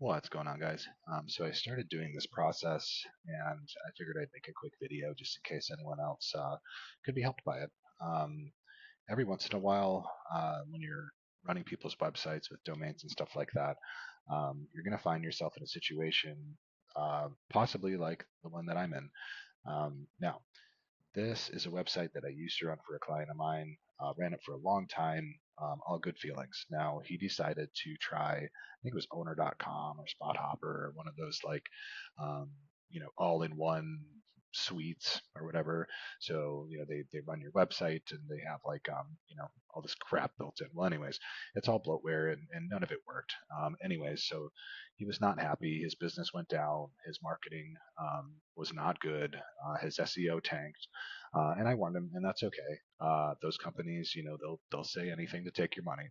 What's going on, guys? So I started doing this process, and I figured I'd make a quick video just in case anyone else could be helped by it. Um, every once in a while, when you're running people's websites with domains and stuff like that, you're going to find yourself in a situation, possibly like the one that I'm in. Now, this is a website that I used to run for a client of mine. Ran it for a long time, all good feelings. Now he decided to try, I think it was owner.com or SpotHopper or one of those like, um, all-in-one suites or whatever. So, they run your website and they have like, all this crap built in. Well, anyways, it's all bloatware and none of it worked. Anyways, so he was not happy. His business went down. His marketing was not good. His SEO tanked. And I warned him, and that's okay. Those companies, they'll say anything to take your money.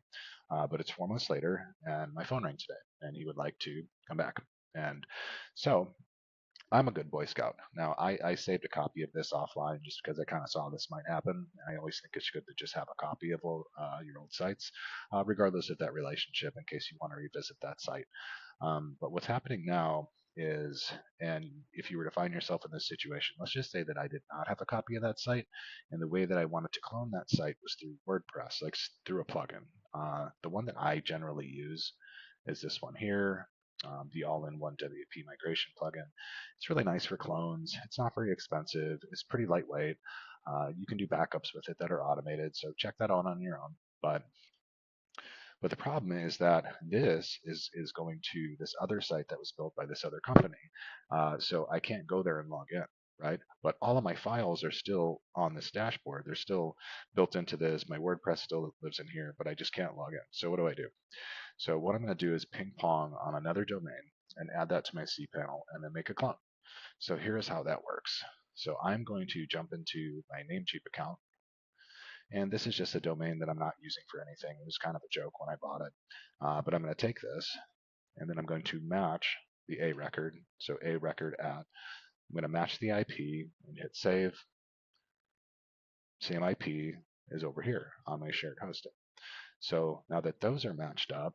But it's 4 months later, and my phone rang today, and he would like to come back. And so I'm a good Boy Scout. Now, I saved a copy of this offline just because I kind of saw this might happen. I always think it's good to just have a copy of your old sites, regardless of that relationship, in case you want to revisit that site. But what's happening now is, and if you were to find yourself in this situation, let's just say that I did not have a copy of that site, and the way that I wanted to clone that site was through WordPress, like through a plugin. The one that I generally use is this one here, the all-in-one WP migration plugin. It's really nice for clones. It's not very expensive. It's pretty lightweight. You can do backups with it that are automated, so check that out on your own. But the problem is that this is going to this other site that was built by this other company. So I can't go there and log in, right? But all of my files are still on this dashboard. They're still built into this. My WordPress still lives in here, but I just can't log in. So what do I do? So what I'm going to do is ping pong on another domain and add that to my cPanel and then make a clone. So here's how that works. So I'm going to jump into my Namecheap account, and this is just a domain that I'm not using for anything. It was kind of a joke when I bought it. But I'm going to take this and then I'm going to match the A record. So A record at, I'm going to match the IP and hit save. Same IP is over here on my shared hosting. So now that those are matched up,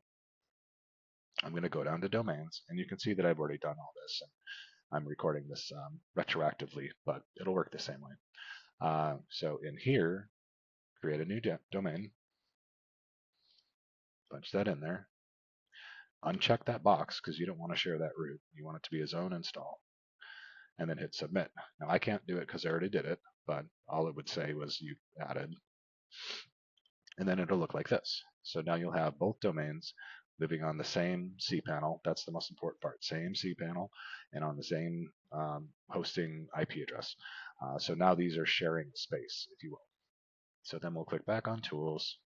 I'm going to go down to domains, and you can see that I've already done all this. And I'm recording this retroactively, but it'll work the same way. So in here, create a new domain, punch that in there, uncheck that box because you don't want to share that root. You want it to be a zone install, and then hit submit. Now I can't do it because I already did it, but all it would say was you added, and then it'll look like this. So now you'll have both domains living on the same cPanel. That's the most important part. Same cPanel and on the same hosting IP address. So now these are sharing space, if you will. So then we'll click back on Tools,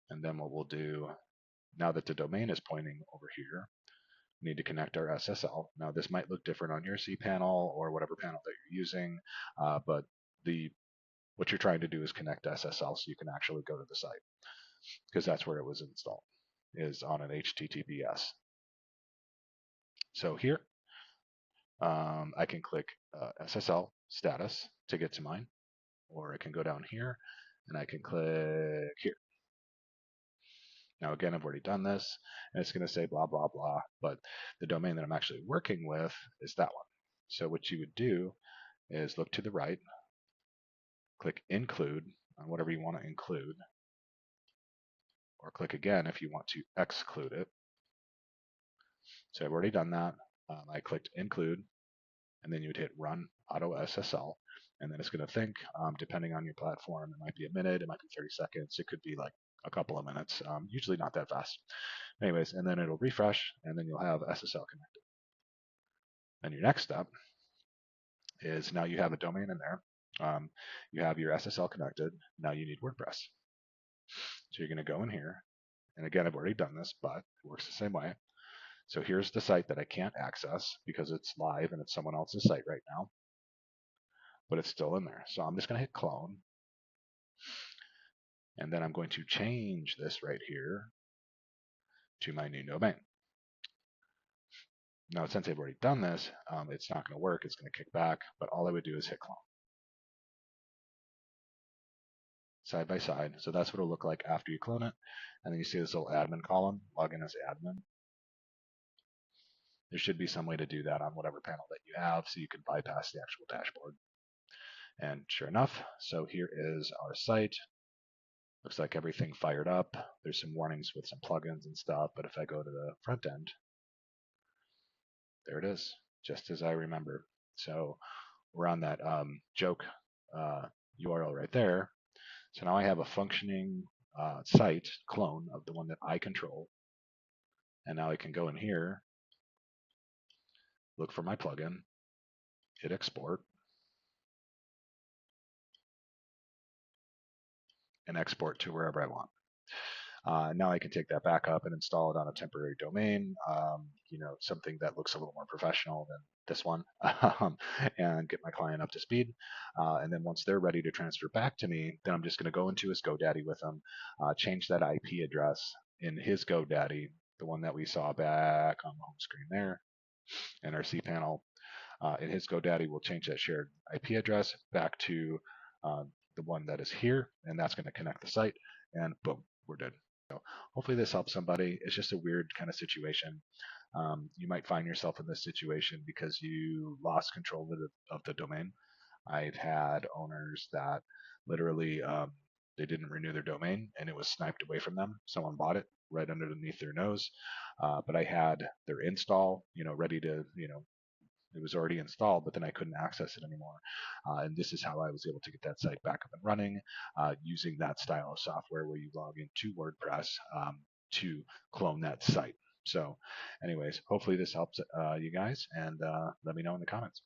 and then what we'll do, now that the domain is pointing over here, we need to connect our SSL. Now this might look different on your cPanel or whatever panel that you're using, but what you're trying to do is connect SSL so you can actually go to the site, because that's where it was installed, is on an HTTPS. So here, I can click SSL status to get to mine, or I can go down here and I can click here. Now again, I've already done this, and it's going to say blah, blah, blah, but the domain that I'm actually working with is that one. So what you would do is look to the right, click include on whatever you want to include, or click again if you want to exclude it. So I've already done that. I clicked include, and then you would hit run AutoSSL, and then it's going to think, depending on your platform, it might be a minute, it might be 30 seconds, it could be like a couple of minutes, usually not that fast. Anyways, and then it'll refresh, and then you'll have SSL connected. And your next step is, now you have a domain in there, you have your SSL connected, now you need WordPress. So you're going to go in here, and again, I've already done this, but it works the same way. So here's the site that I can't access because it's live and it's someone else's site right now, but it's still in there. So I'm just going to hit clone, and then I'm going to change this right here to my new domain. Now, since I've already done this, it's not going to work. It's going to kick back, but all I would do is hit clone. Side by side. So that's what it'll look like after you clone it. And then you see this little admin column, log in as admin. There should be some way to do that on whatever panel that you have so you can bypass the actual dashboard. And sure enough, so here is our site. Looks like everything fired up. There's some warnings with some plugins and stuff, but if I go to the front end, there it is, just as I remember. So we're on that joke URL right there. So now I have a functioning site clone of the one that I control. And now I can go in here, look for my plugin, hit export, and export to wherever I want. Now I can take that back up and install it on a temporary domain, something that looks a little more professional than this one, and get my client up to speed. And then once they're ready to transfer back to me, then I'm just going to go into his GoDaddy with them, change that IP address in his GoDaddy, the one that we saw back on the home screen there, in our cPanel. In his GoDaddy, we'll change that shared IP address back to the one that is here, and that's going to connect the site, and boom, we're good. So hopefully this helps somebody. It's just a weird kind of situation. You might find yourself in this situation because you lost control of the domain. I've had owners that literally they didn't renew their domain and it was sniped away from them. Someone bought it right underneath their nose. But I had their install, ready to, it was already installed, but then I couldn't access it anymore. And this is how I was able to get that site back up and running using that style of software where you log into WordPress to clone that site. So anyways, hopefully this helps you guys, and let me know in the comments.